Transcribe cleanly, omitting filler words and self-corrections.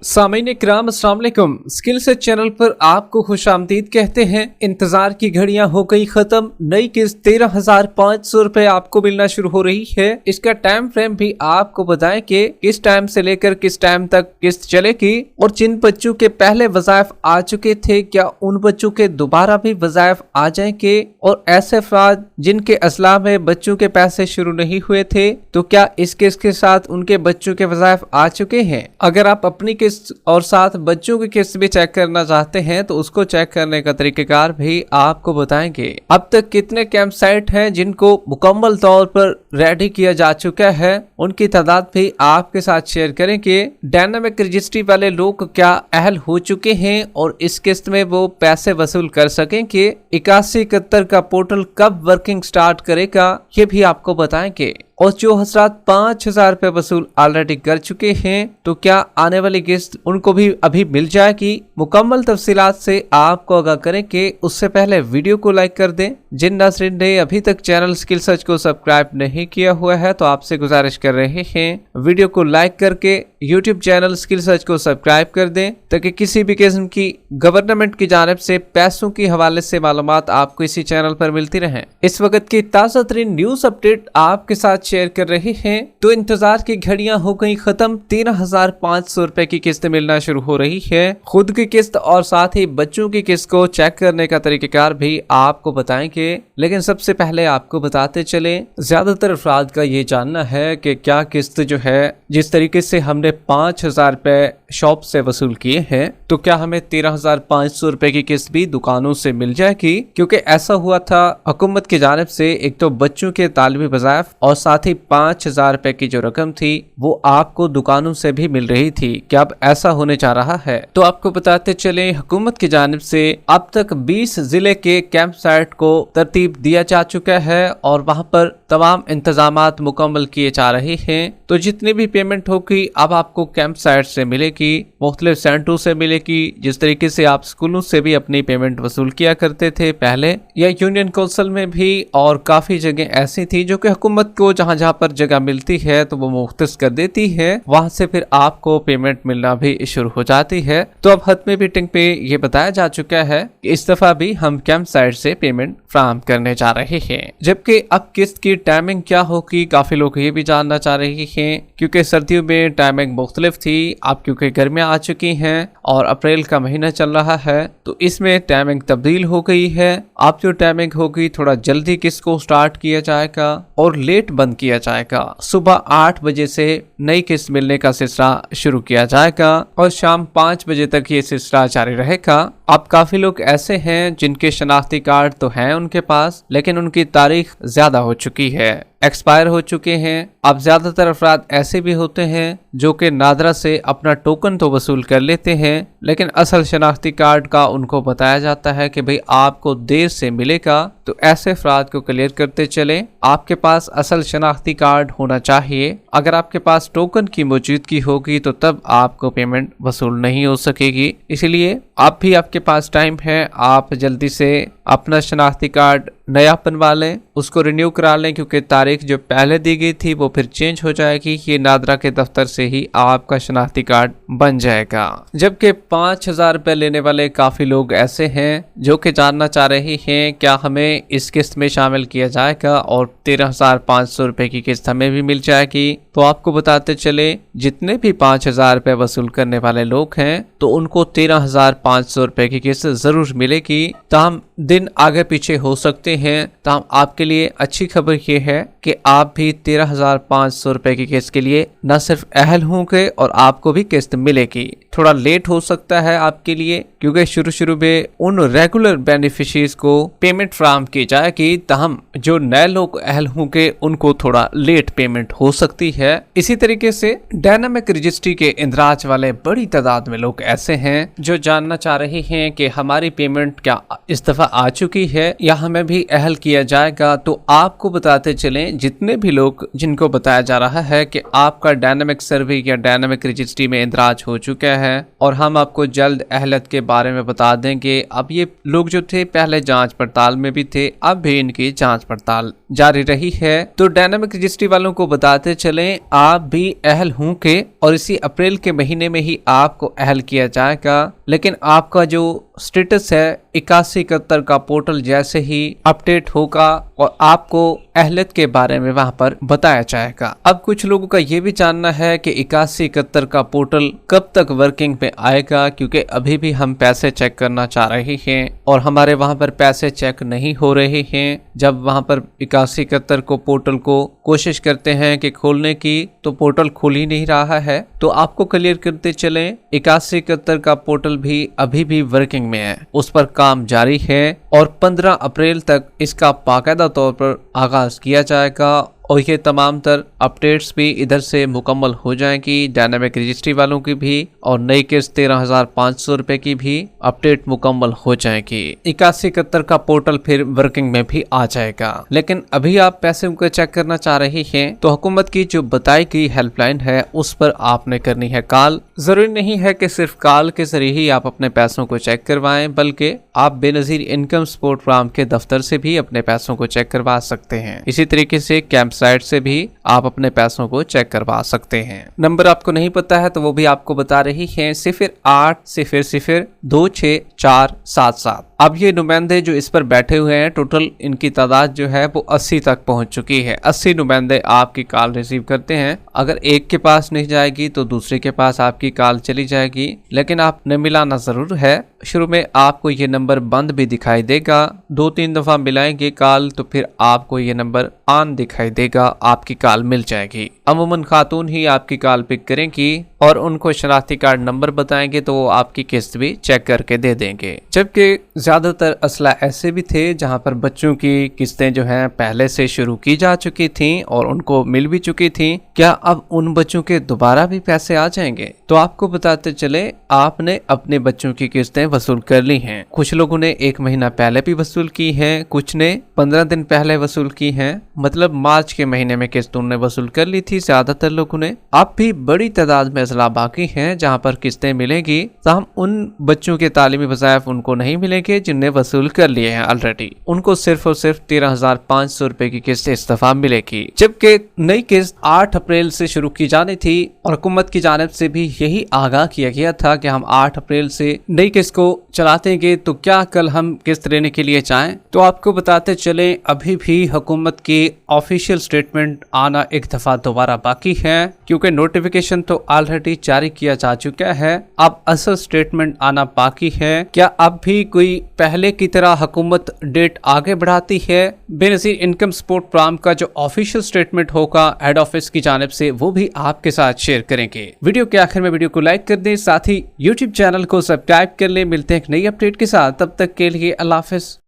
सामीन इकराम अस्सलाम वालेकुम। स्किल सेट चैनल पर आपको खुशामदीद कहते हैं। इंतजार की घड़ियां हो गई खत्म। नई किस्त 13,500 रुपए आपको मिलना शुरू हो रही है। इसका टाइम फ्रेम भी आपको बताएं कि किस टाइम से लेकर किस टाइम तक किस्त चलेगी और जिन बच्चों के पहले वज़ाइफ आ चुके थे क्या उन बच्चों के दोबारा भी वज़ाइफ आ जाएंगे, और ऐसे अफराद जिनके असला में बच्चों के पैसे शुरू नहीं हुए थे तो क्या इस किस्त के साथ उनके बच्चों के वज़ाइफ आ चुके हैं। अगर आप अपनी किस्त और साथ बच्चों की किस्त भी चेक करना चाहते हैं तो उसको चेक करने का तरीकेकार भी आपको बताएंगे। अब तक कितने कैंप साइट हैं जिनको मुकम्मल तौर पर रेडी किया जा चुका है, उनकी तादाद भी आपके साथ शेयर करेंगे। डायनामिक रजिस्ट्री वाले लोग क्या अहल हो चुके हैं और इस किस्त में वो पैसे वसूल कर सकेंगे। 8171 का पोर्टल कब वर्किंग स्टार्ट करेगा ये भी आपको बताएंगे। और जो हजरात 5,000 रुपए वसूल ऑलरेडी कर चुके हैं तो क्या आने वाली किस्त उनको भी अभी मिल जाएगी। मुकम्मल तफसीलात से आपको आगाह करेंगे। उससे पहले वीडियो को लाइक कर दें। जिन नाज़रीन ने अभी तक चैनल स्किल सर्च को सब्सक्राइब नहीं किया हुआ है तो आपसे गुजारिश कर रहे हैं वीडियो को लाइक करके यूट्यूब चैनल स्किल सर्च को सब्सक्राइब कर दें ताकि किसी भी किस्म की गवर्नमेंट की जानिब से पैसों के हवाले से मालूमात आपको इसी चैनल पर मिलती रहे। इस वक्त की ताज़ा तरीन न्यूज अपडेट आपके साथ शेयर कर रहे हैं। तो इंतजार की घड़ियां हो गई खत्म। 13,500 रुपए की किस्त मिलना शुरू हो रही है। खुद की किस्त और साथ ही बच्चों की किस्त को चेक करने का तरीकेकार भी आपको बताएंगे। लेकिन सबसे पहले आपको बताते चले, ज्यादातर अफराद का ये जानना है कि क्या किस्त जो है जिस तरीके से हमने 5,000 रुपए शॉप से वसूल किए हैं तो क्या हमें 13,500 रुपए की किस्त भी दुकानों से मिल जाएगी। क्योंकि ऐसा हुआ था हुकूमत की जानिब से, एक तो बच्चों के तालिबी वज़ाइफ और साथ ही 5,000 रुपए की जो रकम थी वो आपको दुकानों से भी मिल रही थी। क्या अब ऐसा होने जा रहा है तो आपको बताते चले, हुकूमत की जानिब से अब तक 20 जिले के कैंप साइट को तरतीब दिया जा चुका है और वहां पर तमाम इंतजामात मुकम्मल किए जा रहे हैं। तो जितनी भी पेमेंट होगी अब आपको कैंप साइट से मिलेगी, मुख्तलिफ सेंटरों से मिलेगी। जिस तरीके से आप स्कूलों से भी अपनी पेमेंट वसूल किया करते थे पहले, या यूनियन काउंसिल में भी, और काफी जगह ऐसी थी जो कि हुकूमत को जहां जहां पर जगह मिलती है तो वो मुख्तस कर देती है, वहां से फिर आपको पेमेंट मिलना भी शुरू हो जाती है। तो अब हतमी मीटिंग पे ये बताया जा चुका है कि इस दफा भी हम कैंप साइट से पेमेंट फराहम करने जा रहे हैं। जबकि अब किस्त की टाइमिंग क्या होगी काफी लोग ये भी जानना चाह रहे हैं, क्योंकि सर्दियों में टाइमिंग मुख्तलिफ थी। अब क्योंकि गर्मियां आ चुकी हैं और अप्रैल का महीना चल रहा है तो इसमें टाइमिंग तब्दील हो गई है। अब जो टाइमिंग होगी थोड़ा जल्दी किस्त को स्टार्ट किया जाएगा और लेट बंद किया जाएगा। सुबह 8 बजे से नई किस्त मिलने का सिलसिला शुरू किया जाएगा और शाम 5 बजे तक ये सिलसिला जारी रहेगा। अब काफी लोग ऐसे हैं जिनके शनाख्ती कार्ड तो हैं उनके पास, लेकिन उनकी तारीख ज्यादा हो चुकी है, एक्सपायर हो चुके हैं। अब ज्यादातर अफराद ऐसे भी होते हैं जो कि नादरा से अपना टोकन तो वसूल कर लेते हैं, लेकिन असल शनाख्ती कार्ड का उनको बताया जाता है कि भाई आपको देर से मिलेगा। तो ऐसे अफराद को क्लियर करते चले, आपके पास असल शनाख्ती कार्ड होना चाहिए। अगर आपके पास टोकन की मौजूदगी होगी तो तब आपको पेमेंट वसूल नहीं हो सकेगी। इसलिए आप भी, आपके पास टाइम है, आप जल्दी से अपना शनाख्ती कार्ड नया बनवा लें, उसको रिन्यू करा लें, क्योंकि तारीख जो पहले दी गई थी वो फिर चेंज हो जाएगी। ये नादरा के दफ्तर से ही आपका शनाख्ती कार्ड बन जाएगा। जबकि 5,000 रुपए लेने वाले काफी लोग ऐसे हैं जो कि जानना चाह रहे हैं क्या हमें इस किस्त में शामिल किया जाएगा और 13,500 रुपए की किस्त हमें भी मिल जाएगी। तो आपको बताते चले, जितने भी 5,000 रुपए वसूल करने वाले लोग हैं तो उनको 13,500 रुपए की किस्त जरूर मिलेगी। ताहम दिन आगे पीछे हो सकते हैं, ताहम आपके लिए अच्छी खबर ये है कि आप भी 13,500 रुपए की किस्त के लिए न सिर्फ अहल होंगे और आपको भी किस्त मिलेगी। थोड़ा लेट हो सकता है आपके लिए, क्योंकि शुरू में उन रेगुलर बेनिफिशरीज को पेमेंट फराहम की जाएगी, ताहम जो नए लोग अहल होंगे उनको थोड़ा लेट पेमेंट हो सकती है। इसी तरीके से डायनामिक रजिस्ट्री के इंदराज वाले बड़ी तादाद में लोग ऐसे हैं जो जानना चाह रहे हैं कि हमारी पेमेंट क्या इस दफा आ चुकी है या हमें भी अहल किया जाएगा। तो आपको बताते चलें, जितने भी लोग जिनको बताया जा रहा है कि आपका डायनामिक सर्वे या डायनामिक रजिस्ट्री में इंदराज हो चुका है और हम आपको जल्द अहलियत के बारे में बता देंगे। अब ये लोग जो थे पहले जांच पड़ताल में भी थे, अब भी इनकी जांच पड़ताल जारी रही है। तो डायनामिक रजिस्ट्री वालों को बताते चलें, आप भी अहल होंगे और इसी अप्रैल के महीने में ही आपको अहल किया जाएगा। लेकिन आपका जो स्टेटस है 8171 का पोर्टल जैसे ही अपडेट होगा और आपको अहलियत के बारे में वहां पर बताया जाएगा। अब कुछ लोगों का ये भी जानना है कि 8171 का पोर्टल कब तक वर्किंग में आएगा, क्योंकि अभी भी हम पैसे चेक करना चाह रहे हैं और हमारे वहां पर पैसे चेक नहीं हो रहे हैं। जब वहां पर 8171 को पोर्टल को कोशिश करते हैं कि खोलने की, तो पोर्टल खुल ही नहीं रहा है। तो आपको क्लियर करते चलें, 8171 का पोर्टल भी अभी भी वर्किंग में है, उस पर काम जारी है और 15 अप्रैल तक इसका बाकायदा तौर पर आगाज किया जाएगा और ये तमाम तर अपडेट्स भी इधर से मुकम्मल हो जाएंगी। डायनामिक रजिस्ट्री वालों की भी और नई किस्त 13,500 रुपए की भी अपडेट मुकम्मल हो जाएगी। 8171 का पोर्टल फिर वर्किंग में भी आ जाएगा। लेकिन अभी आप पैसे को चेक करना चाह रहे हैं तो हुकूमत की जो बताई गई हेल्पलाइन है उस पर आपने करनी है कॉल। जरूरी नहीं है कि सिर्फ कॉल के जरिए ही आप अपने पैसों को चेक करवाएं, बल्कि आप बेनजीर इनकम सपोर्ट प्रोग्राम के दफ्तर से भी अपने पैसों को चेक करवा सकते हैं। इसी तरीके से कैंप साइट से भी आप अपने पैसों को चेक करवा सकते हैं। नंबर आपको नहीं पता है तो वो भी आपको बता रही है, 0800264777। अब ये नुमाइंदे जो इस पर बैठे हुए हैं, टोटल इनकी तादाद जो है वो 80 तक पहुंच चुकी है। 80 नुमाइंदे आपकी कॉल रिसीव करते हैं। अगर एक के पास नहीं जाएगी तो दूसरे के पास आपकी कॉल चली जाएगी, लेकिन आपने मिलाना जरूर है। शुरू में आपको ये नंबर बंद भी दिखाई देगा, 2-3 दफा मिलाएंगे कॉल तो फिर आपको ये नंबर ऑन दिखाई देगा, आपकी कॉल मिल जाएगी। अमूमन खातून ही आपकी कॉल पिक करेंगी और उनको शनाख्ती कार्ड नंबर बताएंगे तो वो आपकी किस्त भी चेक करके दे देंगे। जबकि ज्यादातर असला ऐसे भी थे जहां पर बच्चों की किस्तें जो हैं पहले से शुरू की जा चुकी थीं और उनको मिल भी चुकी थीं। क्या अब उन बच्चों के दोबारा भी पैसे आ जाएंगे? तो आपको बताते चले, आपने अपने बच्चों की किस्तें वसूल कर ली हैं। कुछ लोगों ने 1 महीना पहले भी वसूल की है, कुछ ने 15 दिन पहले वसूल की है, मतलब मार्च के महीने में किस्त उन्होंने वसूल कर ली थी ज्यादातर लोगों ने। अब भी बड़ी तादाद में अजला बाकी हैं जहां पर किस्तें मिलेंगी, ताहम उन बच्चों के तालीमी वज़ाइफ उनको नहीं मिलेंगे जिनने वसूल कर लिए हैं ऑलरेडी। उनको सिर्फ और सिर्फ 13,500 रुपए की किस्त इस दफा मिलेगी, जबकि नई किस्त 8 अप्रैल से शुरू की जानी थी और हुकूमत की जानिब से भी यही आगाह किया गया था कि हम 8 अप्रैल से नई किस्त को चला देंगे। तो क्या कल हम किस्त लेने के लिए चाहें? तो आपको बताते चले, अभी भी हुकूमत की ऑफिशियल स्टेटमेंट आना एक दफा दोबारा बाकी है, क्योंकि नोटिफिकेशन तो ऑलरेडी जारी किया जा चुका है। अब असल स्टेटमेंट आना बाकी है। क्या अब भी कोई पहले की तरह हुकूमत डेट आगे बढ़ाती है? बेनजीर इनकम सपोर्ट प्रोग्राम का जो ऑफिशियल स्टेटमेंट होगा हेड ऑफिस की जानिब से, वो भी आपके साथ शेयर करेंगे। वीडियो के आखिर में वीडियो को लाइक कर दें, साथ ही यूट्यूब चैनल को सब्सक्राइब कर ले। मिलते हैं एक नई अपडेट के साथ, तब तक के लिए अल्लाह हाफिज।